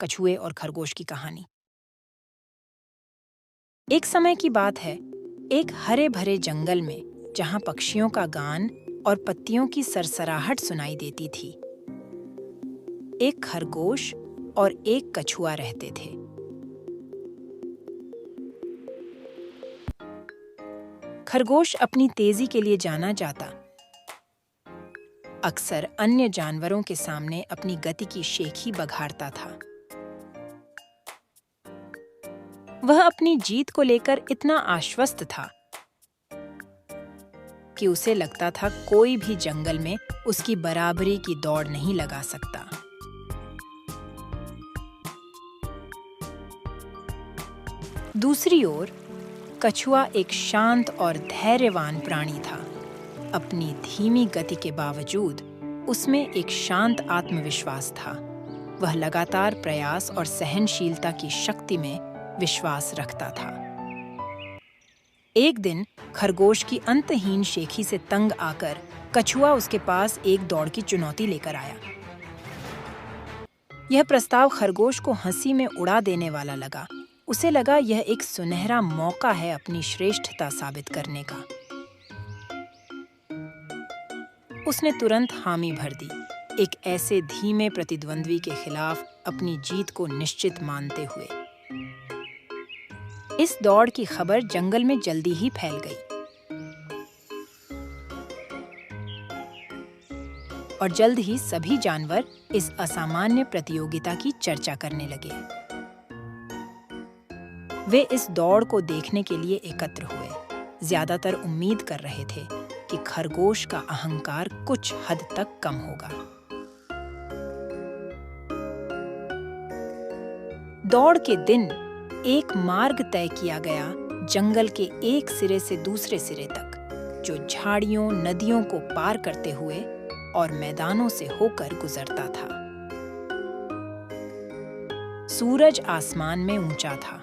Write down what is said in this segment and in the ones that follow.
कछुए और खरगोश की कहानी। एक समय की बात है, एक हरे भरे जंगल में जहां पक्षियों का गान और पत्तियों की सरसराहट सुनाई देती थी, एक खरगोश और एक कछुआ रहते थे। खरगोश अपनी तेजी के लिए जाना जाता, अक्सर अन्य जानवरों के सामने अपनी गति की शेखी बघारता था। वह अपनी जीत को लेकर इतना आश्वस्त था कि उसे लगता था कोई भी जंगल में उसकी बराबरी की दौड़ नहीं लगा सकता। दूसरी ओर कछुआ एक शांत और धैर्यवान प्राणी था। अपनी धीमी गति के बावजूद उसमें एक शांत आत्मविश्वास था। वह लगातार प्रयास और सहनशीलता की शक्ति में विश्वास रखता था। एक दिन खरगोश की अंतहीन शेखी से तंग आकर कछुआ उसके पास एक दौड़ की चुनौती लेकर आया। यह प्रस्ताव खरगोश को हंसी में उड़ा देने वाला लगा। उसे लगा यह एक सुनहरा मौका है अपनी श्रेष्ठता साबित करने का। उसने तुरंत हामी भर दी, एक ऐसे धीमे प्रतिद्वंद्वी के खिलाफ अपनी जीत को निश्चित मानते हुए। इस दौड़ की खबर जंगल में जल्दी ही फैल गई और जल्द ही सभी जानवर इस असामान्य प्रतियोगिता की चर्चा करने लगे। वे इस दौड़ को देखने के लिए एकत्र हुए। ज्यादातर उम्मीद कर रहे थे कि खरगोश का अहंकार कुछ हद तक कम होगा। दौड़ के दिन एक मार्ग तय किया गया, जंगल के एक सिरे से दूसरे सिरे तक, जो झाड़ियों, नदियों को पार करते हुए और मैदानों से होकर गुजरता था। सूरज आसमान में ऊंचा था।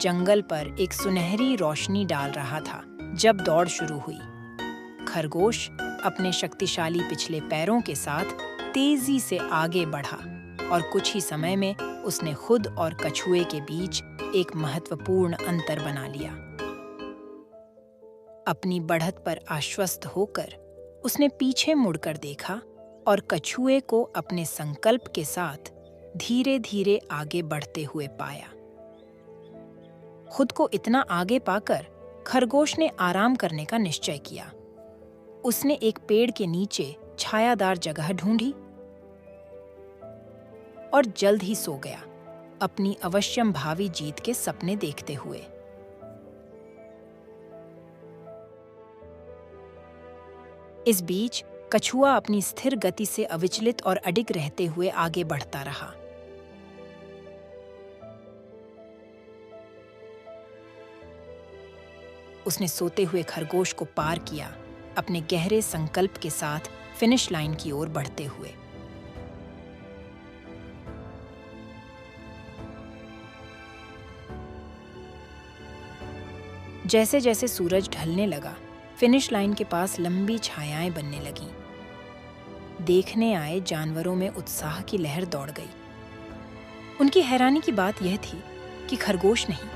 जंगल पर एक सुनहरी रोशनी डाल रहा था जब दौड़ शुरू हुई। खरगोश अपने शक्तिशाली पिछले पैरों के साथ तेजी से आगे बढ़ा और कुछ ही समय में उसने खुद और कछुए के बीच एक महत्वपूर्ण अंतर बना लिया। अपनी बढ़त पर आश्वस्त होकर उसने पीछे मुड़कर देखा और कछुए को अपने संकल्प के साथ धीरे-धीरे आगे बढ़ते हुए पाया। खुद को इतना आगे पाकर खरगोश ने आराम करने का निश्चय किया। उसने एक पेड़ के नीचे छायादार जगह ढूंढी और जल्द ही सो गया, अपनी अवश्यम भावी जीत के सपने देखते हुए। इस बीच कछुआ अपनी स्थिर गति से अविचलित और अडिग रहते हुए आगे बढ़ता रहा। उसने सोते हुए खरगोश को पार किया, अपने गहरे संकल्प के साथ फिनिश लाइन की ओर बढ़ते हुए। जैसे जैसे सूरज ढलने लगा, फिनिश लाइन के पास लंबी छायाएं बनने लगीं। देखने आए जानवरों में उत्साह की लहर दौड़ गई। उनकी हैरानी की बात यह थी कि खरगोश नहीं,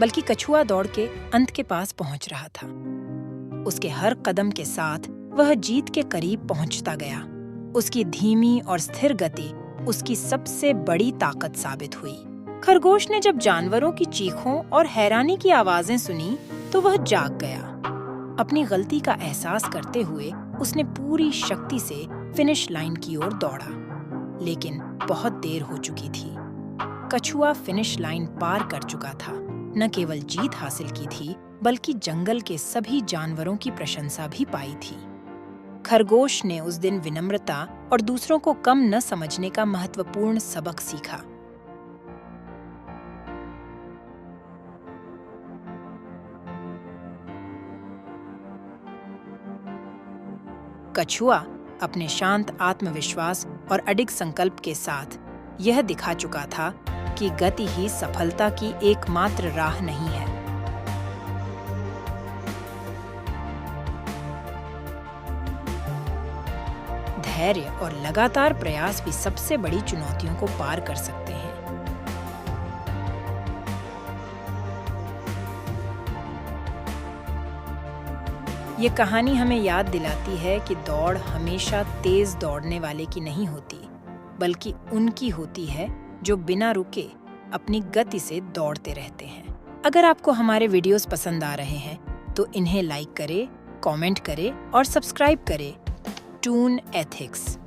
बल्कि कछुआ दौड़ के अंत के पास पहुंच रहा था। उसके हर कदम के साथ वह जीत के करीब पहुंचता गया। उसकी धीमी और स्थिर गति उसकी सबसे बड़ी ताकत साबित हुई। खरगोश ने जब जानवरों की चीखों और हैरानी की आवाजें सुनी तो वह जाग गया। अपनी गलती का एहसास करते हुए उसने पूरी शक्ति से फिनिश लाइन की ओर दौड़ा, लेकिन बहुत देर हो चुकी थी। कछुआ फिनिश लाइन पार कर चुका था। न केवल जीत हासिल की थी, बल्कि जंगल के सभी जानवरों की प्रशंसा भी पाई थी। खरगोश ने उस दिन विनम्रता और दूसरों को कम न समझने का महत्वपूर्ण सबक सीखा। कछुआ अपने शांत आत्मविश्वास और अडिग संकल्प के साथ यह दिखा चुका था कि गति ही सफलता की एकमात्र राह नहीं है। धैर्य और लगातार प्रयास भी सबसे बड़ी चुनौतियों को पार कर सकते हैं। ये कहानी हमें याद दिलाती है कि दौड़ हमेशा तेज दौड़ने वाले की नहीं होती, बल्कि उनकी होती है जो बिना रुके अपनी गति से दौड़ते रहते हैं। अगर आपको हमारे वीडियोस पसंद आ रहे हैं तो इन्हें लाइक करें, कमेंट करें और सब्सक्राइब करें। Toon ethics.